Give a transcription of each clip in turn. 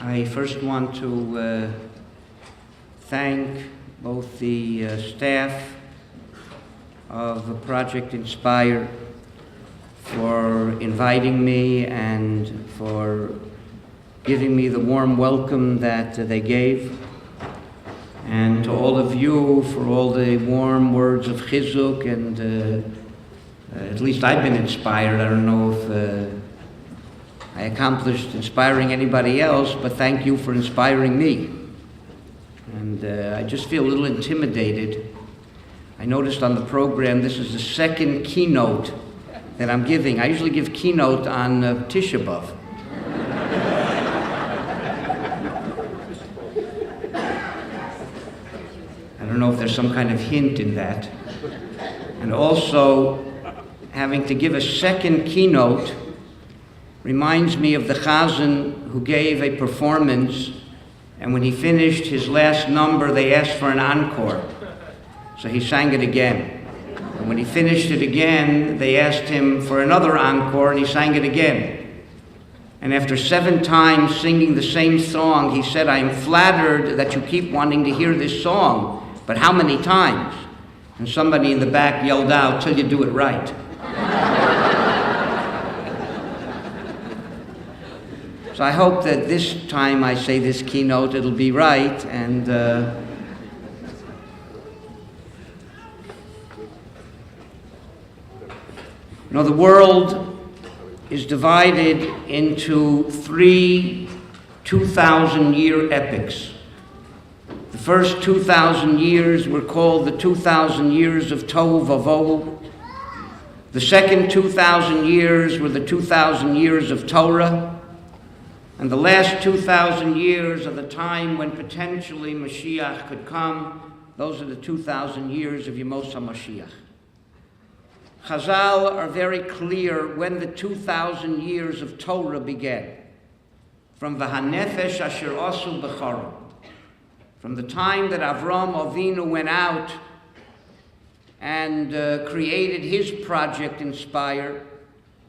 I first want to thank both the staff of Project Inspire for inviting me and for giving me the warm welcome that they gave, and to all of you for all the warm words of chizuk, and at least I've been inspired. I don't know if I accomplished inspiring anybody else, but thank you for inspiring me. And I just feel a little intimidated. I noticed on the program this is the second keynote that I'm giving. I usually give keynote on Tisha B'Av. I don't know if there's some kind of hint in that. And also, having to give a second keynote reminds me of the Chazan who gave a performance, and when he finished his last number, they asked for an encore. So he sang it again. And when he finished it again, they asked him for another encore, and he sang it again. And after 7 times singing the same song, he said, "I am flattered that you keep wanting to hear this song, but how many times?" And somebody in the back yelled out, "Till you do it right." So I hope that this time I say this keynote, it'll be right. And the world is divided into 3 2,000-year epics. The first 2,000 years were called the 2,000 years of Tohu Vavohu. The second 2,000 years were the 2,000 years of Torah. And the last 2,000 years are the time when potentially Mashiach could come. Those are the 2,000 years of Yemos HaMashiach. Chazal are very clear when the 2,000 years of Torah began. From V'hanefesh asher asu b'charon. From the time that Avram Avinu went out and created his Project Inspire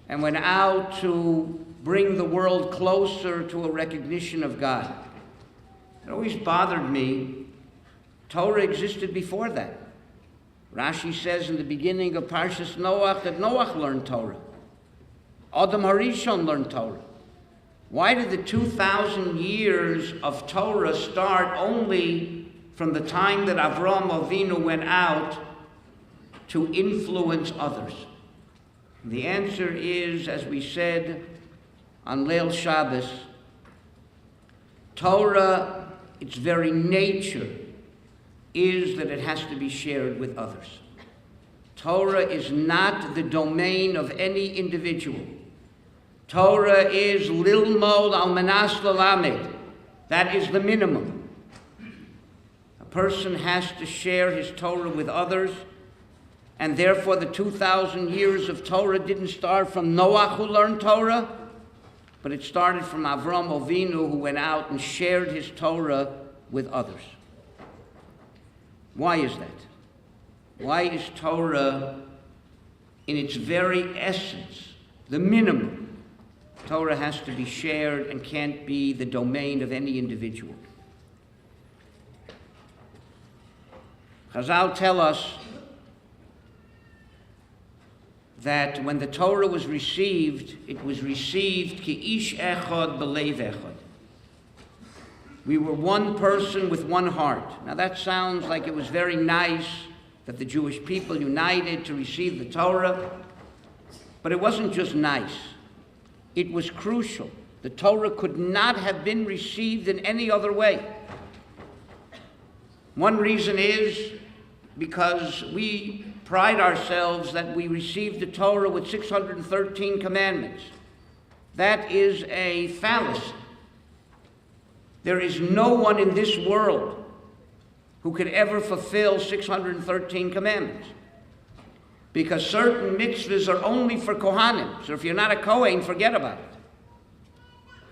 and went out to bring the world closer to a recognition of God. It always bothered me, Torah existed before that. Rashi says in the beginning of Parshas Noach that Noach learned Torah. Adam Harishon learned Torah. Why did the 2,000 years of Torah start only from the time that Avram Avinu went out to influence others? And the answer is, as we said on Leil Shabbos, Torah, its very nature, is that it has to be shared with others. Torah is not the domain of any individual. Torah is lilmod al manas lalamed. That is the minimum. A person has to share his Torah with others, and therefore the 2,000 years of Torah didn't start from Noach who learned Torah, but it started from Avram Avinu who went out and shared his Torah with others. Why is that? Why is Torah, in its very essence, the minimum? Torah has to be shared and can't be the domain of any individual. Chazal tell us that when the Torah was received, it was received ki ish echad b'leiv echad. We were one person with one heart. Now that sounds like it was very nice that the Jewish people united to receive the Torah, but it wasn't just nice. It was crucial. The Torah could not have been received in any other way. One reason is because we pride ourselves that we received the Torah with 613 commandments. That is a fallacy. There is no one in this world who could ever fulfill 613 commandments, because certain mitzvahs are only for Kohanim. So if you're not a Kohen, forget about it.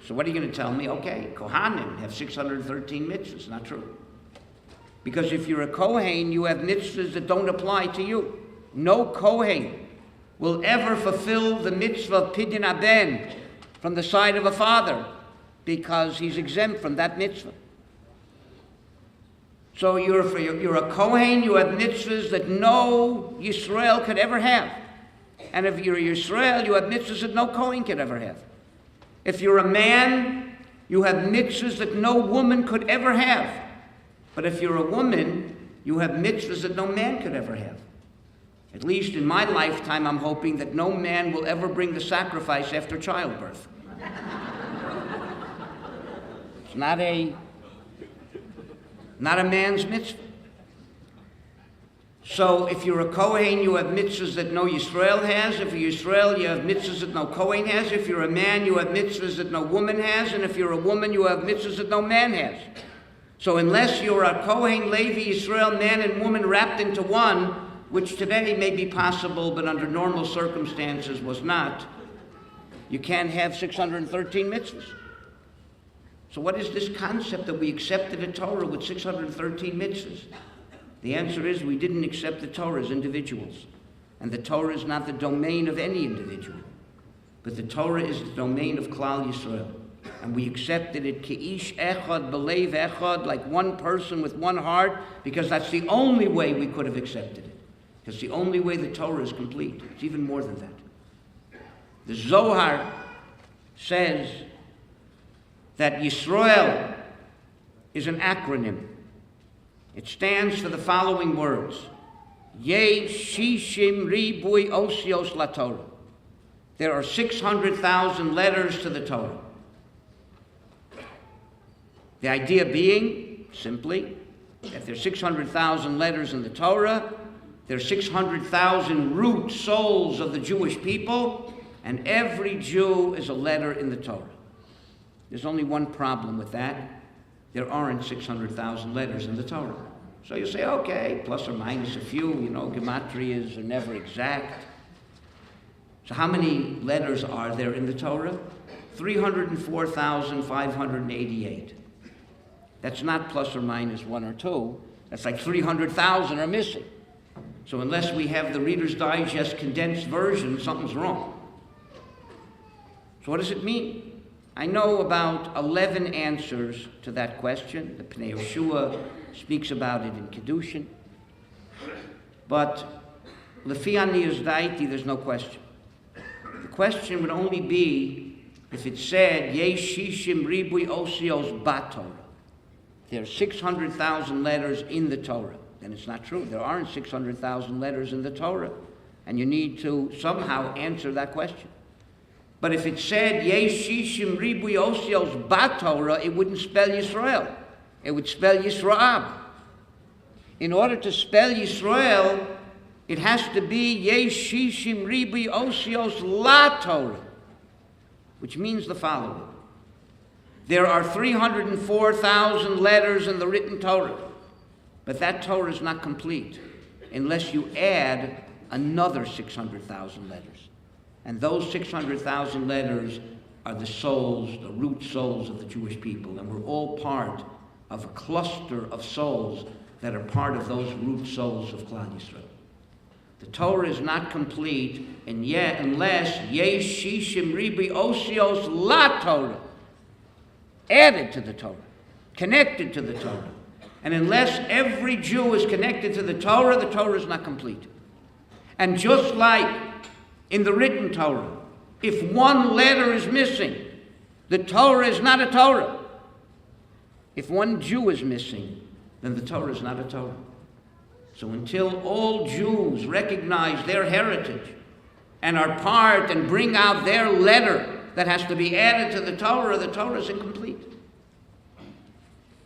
So what are you going to tell me? Okay, Kohanim have 613 mitzvahs. Not true. Because if you're a Kohen, you have mitzvahs that don't apply to you. No Kohen will ever fulfill the mitzvah of Pidyon Aben from the side of a father. because he's exempt from that mitzvah. So you're a Kohen, you have mitzvahs that no Yisrael could ever have. And if you're a Yisrael, you have mitzvahs that no Kohen could ever have. If you're a man, you have mitzvahs that no woman could ever have. But if you're a woman, you have mitzvahs that no man could ever have. At least in my lifetime, I'm hoping that no man will ever bring the sacrifice after childbirth. It's not a man's mitzvah. So if you're a Kohen, you have mitzvahs that no Yisrael has. If you're Yisrael, you have mitzvahs that no Kohen has. If you're a man, you have mitzvahs that no woman has. And if you're a woman, you have mitzvahs that no man has. So unless you're a Kohen, Levi, Yisrael, man and woman wrapped into one, which today may be possible, but under normal circumstances was not, you can't have 613 mitzvahs. So what is this concept that we accepted a Torah with 613 mitzvahs? The answer is we didn't accept the Torah as individuals. And the Torah is not the domain of any individual. But the Torah is the domain of Klal Yisrael. And we accepted it K'ish echad b'leiv echad, like one person with one heart, because that's the only way we could have accepted it. Because the only way the Torah is complete. It's even more than that. The Zohar says that Yisrael is an acronym. It stands for the following words. Ye shishim ribui osios la Torah. There are 600,000 letters to the Torah. The idea being, simply, that there are 600,000 letters in the Torah, there are 600,000 root souls of the Jewish people, and every Jew is a letter in the Torah. There's only one problem with that. There aren't 600,000 letters in the Torah. So you say, okay, plus or minus a few, gematrias are never exact. So how many letters are there in the Torah? 304,588. That's not plus or minus one or two. That's like 300,000 are missing. So unless we have the Reader's Digest condensed version, something's wrong. So what does it mean? I know about 11 answers to that question. The Pnei Yehoshua speaks about it in Kedushin. But Lefi Aniyas Daiti, there's no question. The question would only be if it said, Yesh Shishim Ribui Osios Batorah. There are 600,000 letters in the Torah. Then it's not true. There aren't 600,000 letters in the Torah. And you need to somehow answer that question. But if it said, Yesh Shishim Ribui Osios Batorah, it wouldn't spell Yisrael. It would spell Yisrael. In order to spell Yisrael, it has to be Yesh Shishim Ribui Osios La Torah, which means the following. There are 304,000 letters in the written Torah, but that Torah is not complete unless you add another 600,000 letters. And those 600,000 letters are the souls, the root souls of the Jewish people, and we're all part of a cluster of souls that are part of those root souls of Klal Yisrael. The Torah is not complete, and yet unless Yesh Shishim Ribi Osios La Torah, added to the Torah, connected to the Torah. And unless every Jew is connected to the Torah is not complete. And just like in the written Torah, if one letter is missing, the Torah is not a Torah. If one Jew is missing, then the Torah is not a Torah. So until all Jews recognize their heritage and are part and bring out their letter that has to be added to the Torah is incomplete.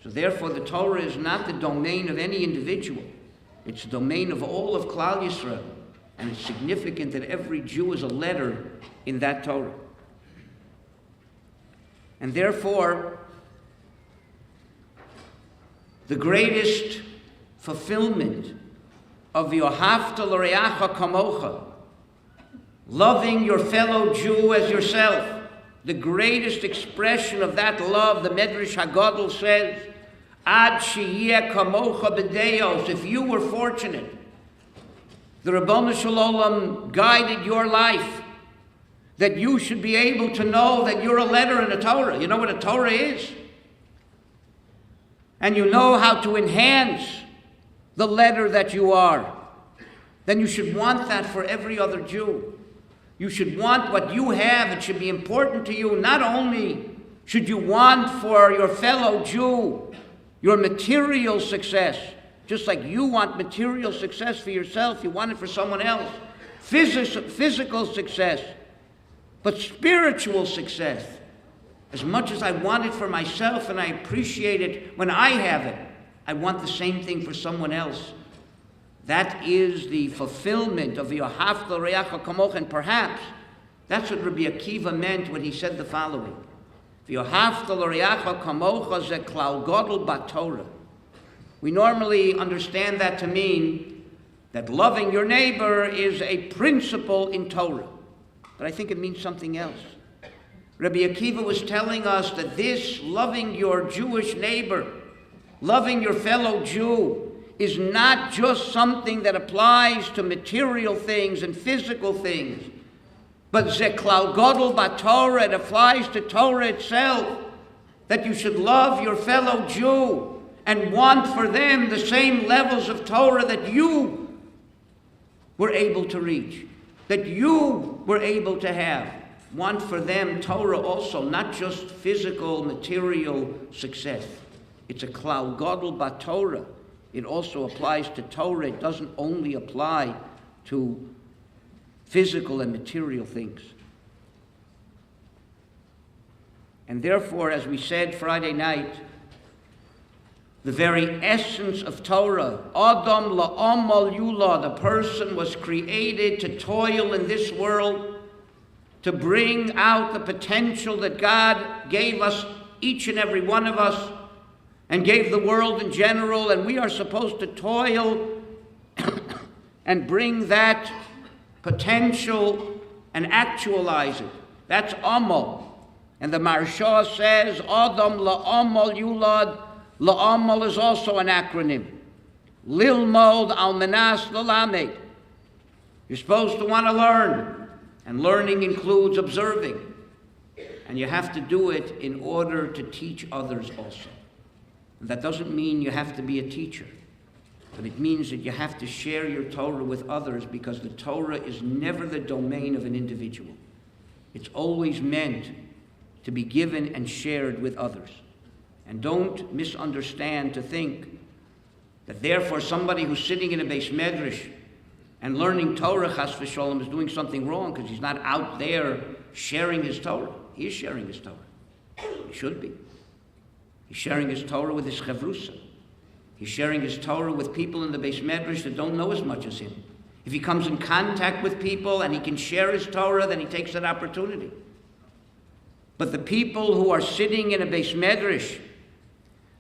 So therefore the Torah is not the domain of any individual. It's the domain of all of Klal Yisrael. And it's significant that every Jew is a letter in that Torah. And therefore, the greatest fulfillment of Yohavta l'reacha kamocha, loving your fellow Jew as yourself, the greatest expression of that love, the Medrash HaGadol says, Ad sheyeh kamocha b'deos, if you were fortunate, the Rabbanu Shalom guided your life, that you should be able to know that you're a letter in the Torah. You know what a Torah is? And you know how to enhance the letter that you are. Then you should want that for every other Jew. You should want what you have. It should be important to you. Not only should you want for your fellow Jew your material success, just like you want material success for yourself, you want it for someone else. Physical success, but spiritual success. As much as I want it for myself and I appreciate it when I have it, I want the same thing for someone else. That is the fulfillment of V'ahavta l'reacha kamocha, and perhaps that's what Rabbi Akiva meant when he said the following: V'ahavta l'reacha kamocha ze klal gadol b'Torah. We normally understand that to mean that loving your neighbor is a principle in Torah, but I think it means something else. Rabbi Akiva was telling us that this loving your Jewish neighbor, loving your fellow Jew, is not just something that applies to material things and physical things, but ze klal gadol b'Torah, it applies to Torah itself, that you should love your fellow Jew and want for them the same levels of Torah that you were able to reach, that you were able to have. Want for them Torah also, not just physical, material success. It's a klal gadol b'Torah. It also applies to Torah. It doesn't only apply to physical and material things. And therefore, as we said Friday night, the very essence of Torah, Adam la'amal yula, the person was created to toil in this world, to bring out the potential that God gave us, each and every one of us, and gave the world in general, and we are supposed to toil and bring that potential and actualize it. That's amal. And the Maharsha says, Adam la'amal yulad. La'amal is also an acronym. Lilmod al menas lalamed. You're supposed to want to learn. And learning includes observing. And you have to do it in order to teach others also. And that doesn't mean you have to be a teacher, but it means that you have to share your Torah with others, because the Torah is never the domain of an individual. It's always meant to be given and shared with others. And don't misunderstand to think that therefore somebody who's sitting in a beis medrash and learning Torah, chas v'sholom, is doing something wrong because he's not out there sharing his Torah. He is sharing his Torah. He should be. He's sharing his Torah with his chavrusa. He's sharing his Torah with people in the beis medrash that don't know as much as him. If he comes in contact with people and he can share his Torah, then he takes that opportunity. But the people who are sitting in a beis medrash,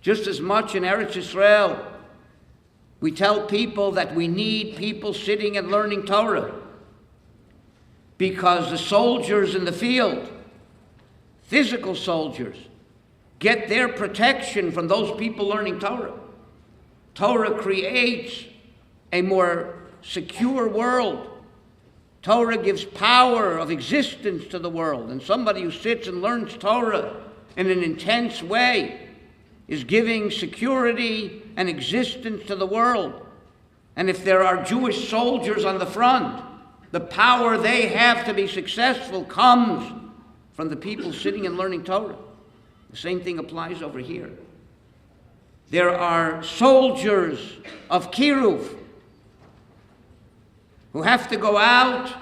just as much in Eretz Yisrael, we tell people that we need people sitting and learning Torah, because the soldiers in the field, physical soldiers, get their protection from those people learning Torah. Torah creates a more secure world. Torah gives power of existence to the world, and somebody who sits and learns Torah in an intense way is giving security and existence to the world. And if there are Jewish soldiers on the front, the power they have to be successful comes from the people sitting and learning Torah. The same thing applies over here. There are soldiers of Kiruv who have to go out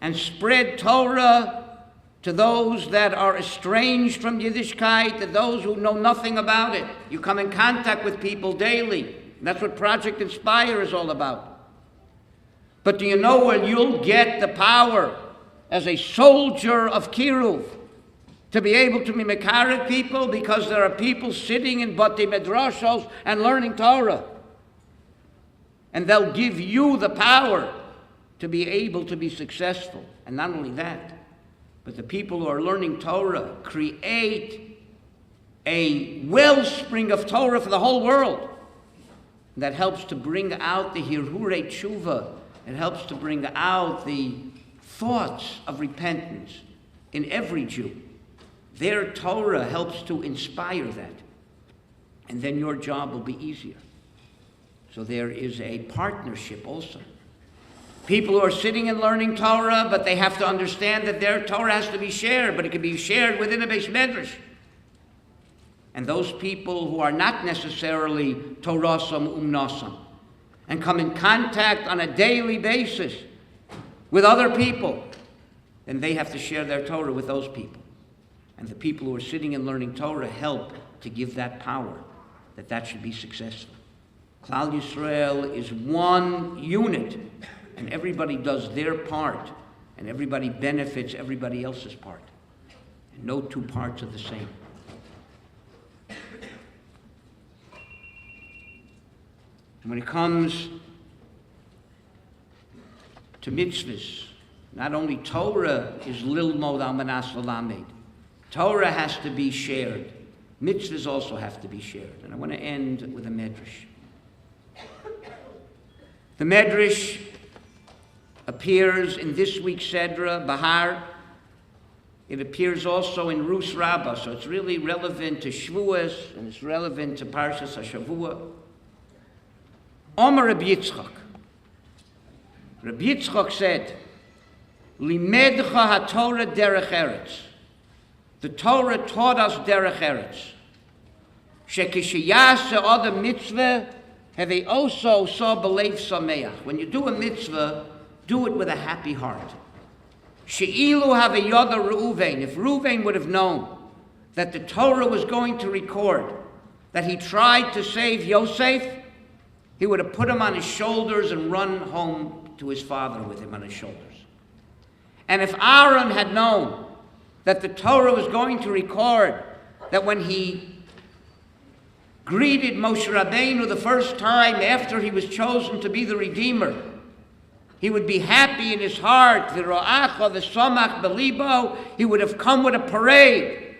and spread Torah to those that are estranged from Yiddishkeit, to those who know nothing about it. You come in contact with people daily. And that's what Project Inspire is all about. But do you know where you'll get the power as a soldier of Kiruv to be able to be mekaret people? Because there are people sitting in Batei Medrashos and learning Torah. And they'll give you the power to be able to be successful. And not only that, but the people who are learning Torah create a wellspring of Torah for the whole world. That helps to bring out the hirhurei tshuva. It helps to bring out the thoughts of repentance in every Jew. Their Torah helps to inspire that. And then your job will be easier. So there is a partnership also. People who are sitting and learning Torah, but they have to understand that their Torah has to be shared, but it can be shared within a Beis Medrash. And those people who are not necessarily Torasam Umnasam and come in contact on a daily basis with other people, then they have to share their Torah with those people. And the people who are sitting and learning Torah help to give that power, that should be successful. Klal Yisrael is one unit, and everybody does their part, and everybody benefits everybody else's part. And no two parts are the same. And when it comes to mitzvahs, not only Torah is lilmod al manas l'lamed. Torah has to be shared. Mitzvahs also have to be shared. And I want to end with a medrash. The medrash appears in this week's Sedra, Bahar. It appears also in Rus Rabbah, so it's really relevant to Shavuos, and it's relevant to Parshas HaShavua. Omer Rabbi Yitzchak. Rabbi Yitzchak said, Limedcha HaTorah derech eretz. The Torah taught us derech eretz. Shekishiyase oda mitzvah have also saw belev sameach. When you do a mitzvah, do it with a happy heart. She'ilu have a yoda Reuven. If Reuven would have known that the Torah was going to record that he tried to save Yosef, he would have put him on his shoulders and run home to his father with him on his shoulders. And if Aaron had known that the Torah was going to record that when he greeted Moshe Rabbeinu the first time after he was chosen to be the Redeemer, he would be happy in his heart, v'ro'acha v'samach belibo, he would have come with a parade.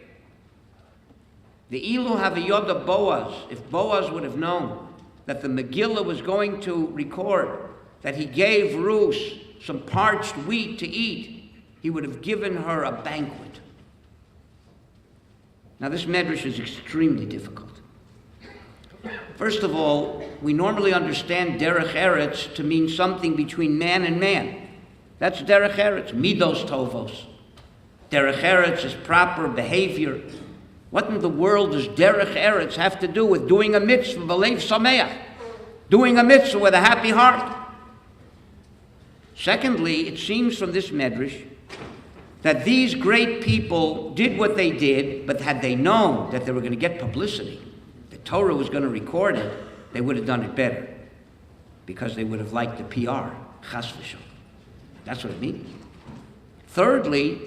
The ilu havayoda Boaz, if Boaz would have known that the Megillah was going to record that he gave Ruth some parched wheat to eat, he would have given her a banquet. Now this medrash is extremely difficult. First of all, we normally understand derech eretz to mean something between man and man. That's derech eretz, midos tovos. Derech eretz is proper behavior. What in the world does derech eretz have to do with doing a mitzvah, belev sameach, doing a mitzvah with a happy heart? Secondly, it seems from this medrash that these great people did what they did, but had they known that they were going to get publicity, the Torah was going to record it, they would have done it better, because they would have liked the PR, chas v'shalom. That's what it means. Thirdly,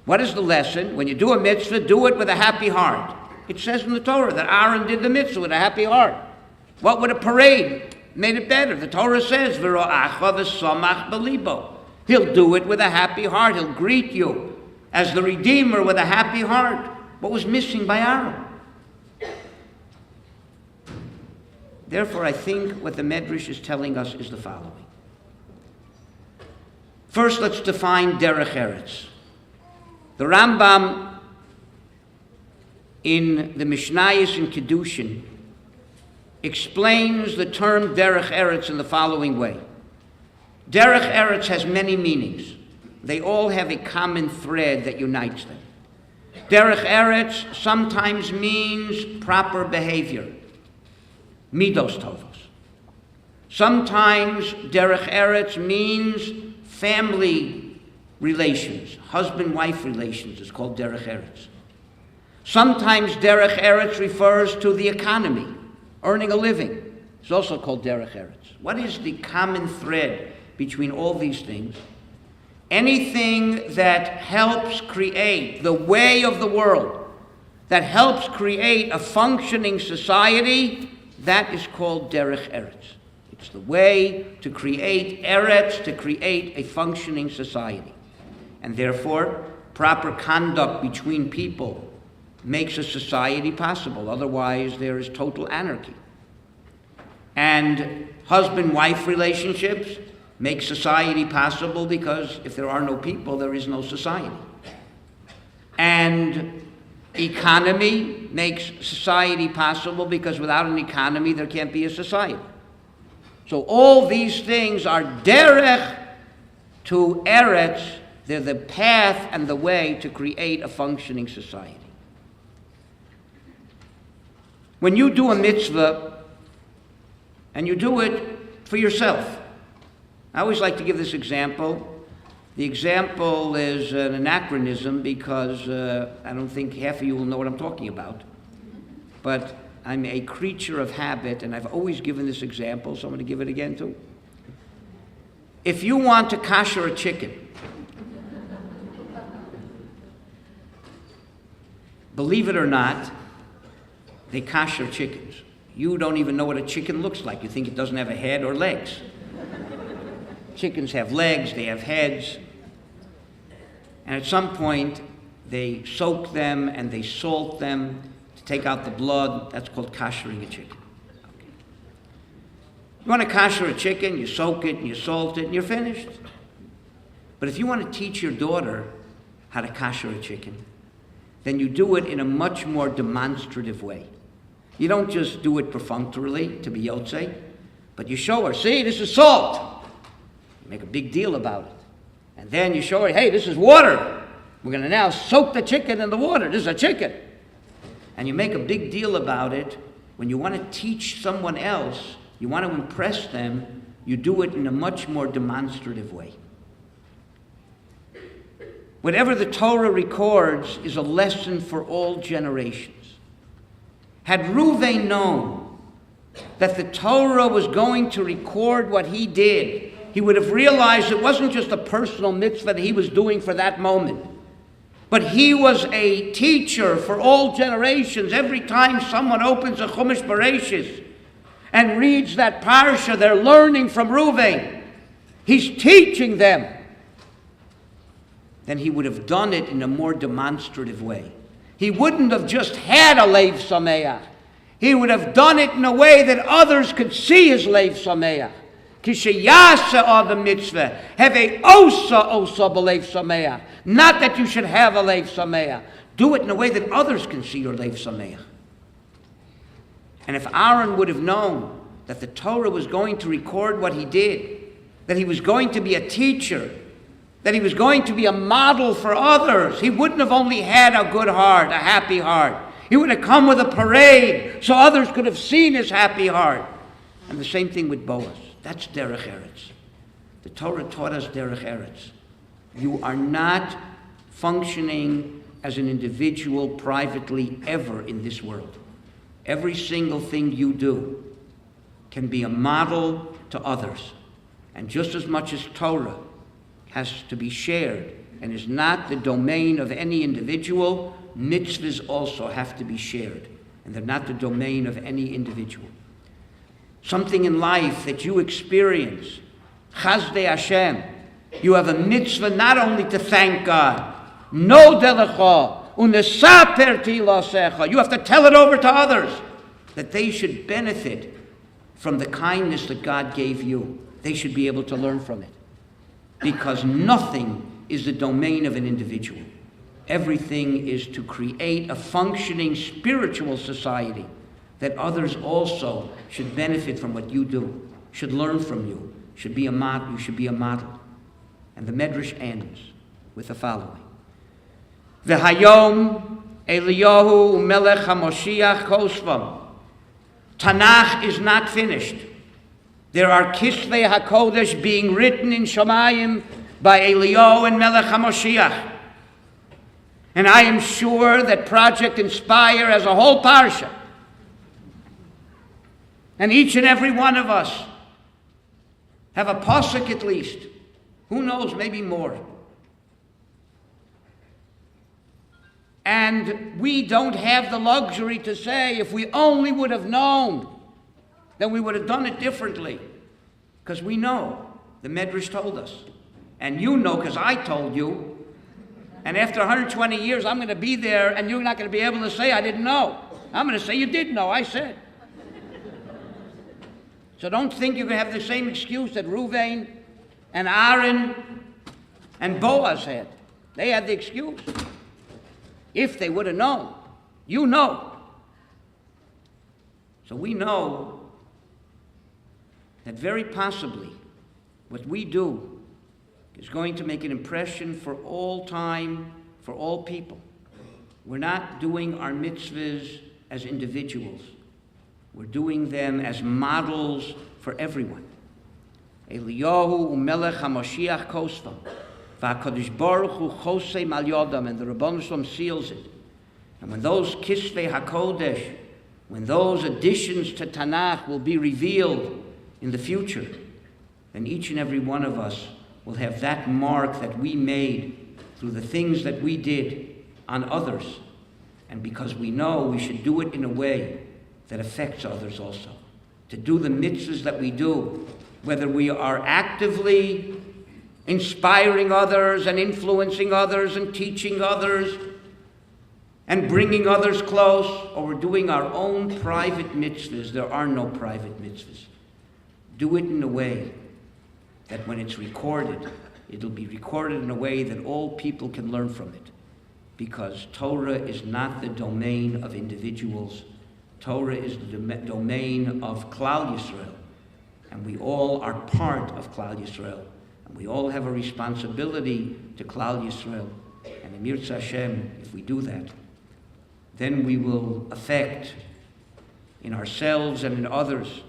what is the lesson? When you do a mitzvah, do it with a happy heart. It says in the Torah that Aaron did the mitzvah with a happy heart. What would a parade made it better? The Torah says, v'ro'acha v'samach belibo. He'll do it with a happy heart. He'll greet you as the Redeemer with a happy heart. What was missing by Aaron? Therefore, I think what the Medrash is telling us is the following. First, let's define derech eretz. The Rambam in the Mishnayos in Kedushin explains the term derech eretz in the following way. Derech eretz has many meanings. They all have a common thread that unites them. Derech eretz sometimes means proper behavior, midos tovos. Sometimes derech eretz means family relations, husband-wife relations is called derech eretz. Sometimes derech eretz refers to the economy, earning a living. It's also called derech eretz. What is the common thread between all these things? Anything that helps create the way of the world, that helps create a functioning society, that is called derech eretz. It's the way to create eretz, to create a functioning society. And therefore, proper conduct between people makes a society possible. Otherwise, there is total anarchy. And husband-wife relationships makes society possible, because if there are no people, there is no society. And economy makes society possible, because without an economy, there can't be a society. So all these things are derech to eretz. They're the path and the way to create a functioning society. When you do a mitzvah, and you do it for yourself. I always like to give this example. The example is an anachronism, because I don't think half of you will know what I'm talking about. But I'm a creature of habit, and I've always given this example, so I'm going to give it again too. If you want to kasher a chicken, believe it or not, they kasher chickens. You don't even know what a chicken looks like. You think it doesn't have a head or legs. Chickens have legs, they have heads. And at some point, they soak them and they salt them to take out the blood. That's called kashering a chicken. Okay. You want to kasher a chicken, you soak it and you salt it and you're finished. But if you want to teach your daughter how to kasher a chicken, then you do it in a much more demonstrative way. You don't just do it perfunctorily to be yotzei, but you show her, see, this is salt. You make a big deal about it. And then you show her, hey, this is water. We're going to now soak the chicken in the water. This is a chicken. And you make a big deal about it. When you want to teach someone else, you want to impress them, you do it in a much more demonstrative way. Whatever the Torah records is a lesson for all generations. Had Reuven known that the Torah was going to record what he did, he would have realized it wasn't just a personal mitzvah that he was doing for that moment, but he was a teacher for all generations. Every time someone opens a Chumash Bereshis and reads that parsha, they're learning from Reuven. He's teaching them. Then he would have done it in a more demonstrative way. He wouldn't have just had a Leiv Sameach. He would have done it in a way that others could see his Leiv Sameach. Kishayasa of the mitzvah, have a osa b'leiv sameach. Not that you should have a leiv sameach. Do it in a way that others can see your leiv sameach. And if Aaron would have known that the Torah was going to record what he did, that he was going to be a teacher, that he was going to be a model for others, he wouldn't have only had a good heart, a happy heart. He would have come with a parade so others could have seen his happy heart. And the same thing with Boaz. That's derech eretz. The Torah taught us derech eretz. You are not functioning as an individual privately ever in this world. Every single thing you do can be a model to others. And just as much as Torah has to be shared and is not the domain of any individual, mitzvahs also have to be shared. And they're not the domain of any individual. Something in life that you experience, Chazdei Hashem, you have a mitzvah not only to thank God, no delecha, unesaper tilasecha, you have to tell it over to others, that they should benefit from the kindness that God gave you. They should be able to learn from it. Because nothing is the domain of an individual. Everything is to create a functioning spiritual society that others also should benefit from what you do, should learn from you, should be a model. You should be a model. And the Medrash ends with the following: V'hayom Eliyahu Melech HaMoshiach Kosvam. Tanakh is not finished. There are Kisvei HaKodesh being written in Shamayim by Eliyahu and Melech HaMoshiach. And I am sure that Project Inspire has a whole parsha. And each and every one of us have a pasuk at least. Who knows, maybe more. And we don't have the luxury to say, if we only would have known, then we would have done it differently. Because we know, the Medrash told us. And you know, because I told you. And after 120 years, I'm going to be there, and you're not going to be able to say, I didn't know. I'm going to say, you did know, I said. So don't think you're going to have the same excuse that Reuven and Aaron and Boaz had. They had the excuse. If they would have known, you know. So we know that very possibly what we do is going to make an impression for all time, for all people. We're not doing our mitzvahs as individuals. We're doing them as models for everyone. Eliyahu umelech HaMashiach kosvam, v'HaKadosh Baruch Hu chosei mal yodam, and the Rabban Shalom seals it. And when those kisvei HaKodesh, when those additions to Tanakh will be revealed in the future, then each and every one of us will have that mark that we made through the things that we did on others. And because we know we should do it in a way that affects others also. To do the mitzvahs that we do, whether we are actively inspiring others and influencing others and teaching others and bringing others close, or we're doing our own private mitzvahs. There are no private mitzvahs. Do it in a way that when it's recorded, it'll be recorded in a way that all people can learn from it. Because Torah is not the domain of individuals. Torah is the domain of Klal Yisrael. And we all are part of Klal Yisrael. And we all have a responsibility to Klal Yisrael. And in Yirtzeh Hashem, if we do that, then we will affect in ourselves and in others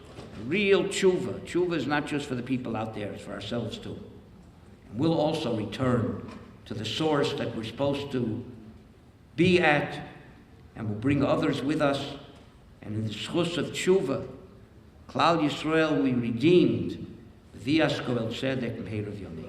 real tshuva. Tshuva is not just for the people out there, it's for ourselves too. And we'll also return to the source that we're supposed to be at, and we'll bring others with us. And in the schus of tshuva, Klal Yisrael we redeemed. V'yas goel tzedek me'erav yomim.